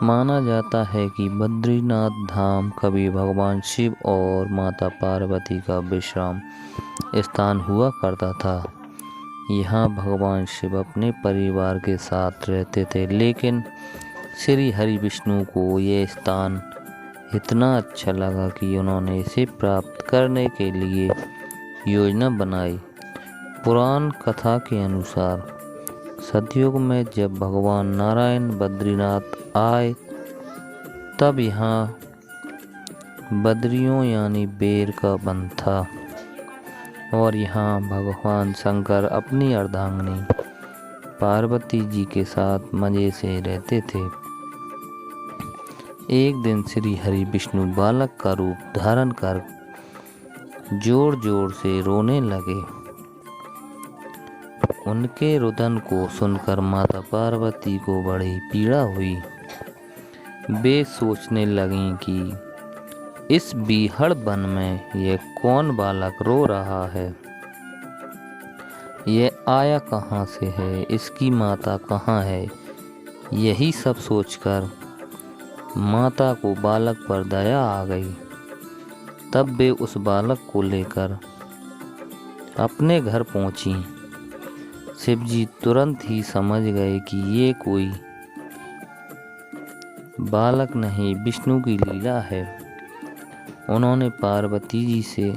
माना जाता है कि बद्रीनाथ धाम कभी भगवान शिव और माता पार्वती का विश्राम स्थान हुआ करता था। यहाँ भगवान शिव अपने परिवार के साथ रहते थे, लेकिन श्री हरि विष्णु को यह स्थान इतना अच्छा लगा कि उन्होंने इसे प्राप्त करने के लिए योजना बनाई। पुराण कथा के अनुसार सतयुग में जब भगवान नारायण बद्रीनाथ आए, तब यहाँ बद्रियों यानी बेर का वन था और यहाँ भगवान शंकर अपनी अर्धांगिनी पार्वती जी के साथ मज़े से रहते थे। एक दिन श्री हरि विष्णु बालक का रूप धारण कर जोर जोर से रोने लगे। उनके रुदन को सुनकर माता पार्वती को बड़ी पीड़ा हुई। वे सोचने लगीं कि इस बीहड़ वन में यह कौन बालक रो रहा है, यह आया कहाँ से है, इसकी माता कहाँ है। यही सब सोचकर माता को बालक पर दया आ गई। तब वे उस बालक को लेकर अपने घर पहुंची। शिवजी तुरंत ही समझ गए कि ये कोई बालक नहीं, विष्णु की लीला है। उन्होंने पार्वती जी से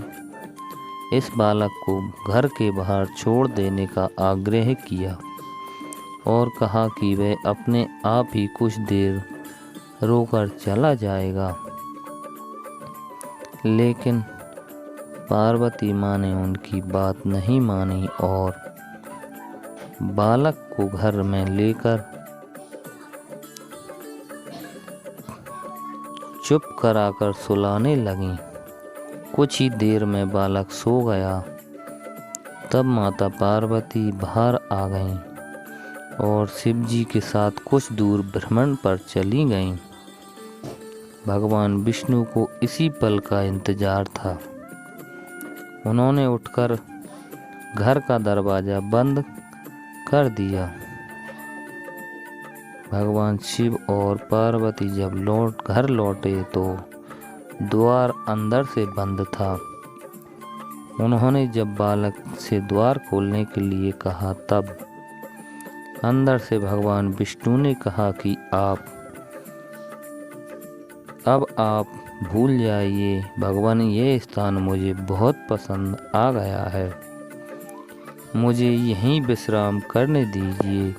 इस बालक को घर के बाहर छोड़ देने का आग्रह किया और कहा कि वह अपने आप ही कुछ देर रोकर चला जाएगा। लेकिन पार्वती माँ ने उनकी बात नहीं मानी और बालक को घर में लेकर चुप कराकर सुलाने लगीं। कुछ ही देर में बालक सो गया। तब माता पार्वती बाहर आ गईं और शिवजी के साथ कुछ दूर भ्रमण पर चली गईं। भगवान विष्णु को इसी पल का इंतजार था। उन्होंने उठकर घर का दरवाज़ा बंद कर दिया। भगवान शिव और पार्वती जब घर लौटे तो द्वार अंदर से बंद था। उन्होंने जब बालक से द्वार खोलने के लिए कहा, तब अंदर से भगवान विष्णु ने कहा कि अब आप भूल जाइए भगवान, ये स्थान मुझे बहुत पसंद आ गया है, मुझे यहीं विश्राम करने दीजिए।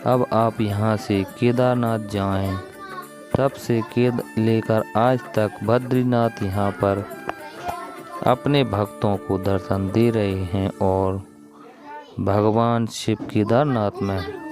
अब आप यहाँ से केदारनाथ जाएं। तब से लेकर आज तक बद्रीनाथ यहाँ पर अपने भक्तों को दर्शन दे रहे हैं और भगवान शिव केदारनाथ में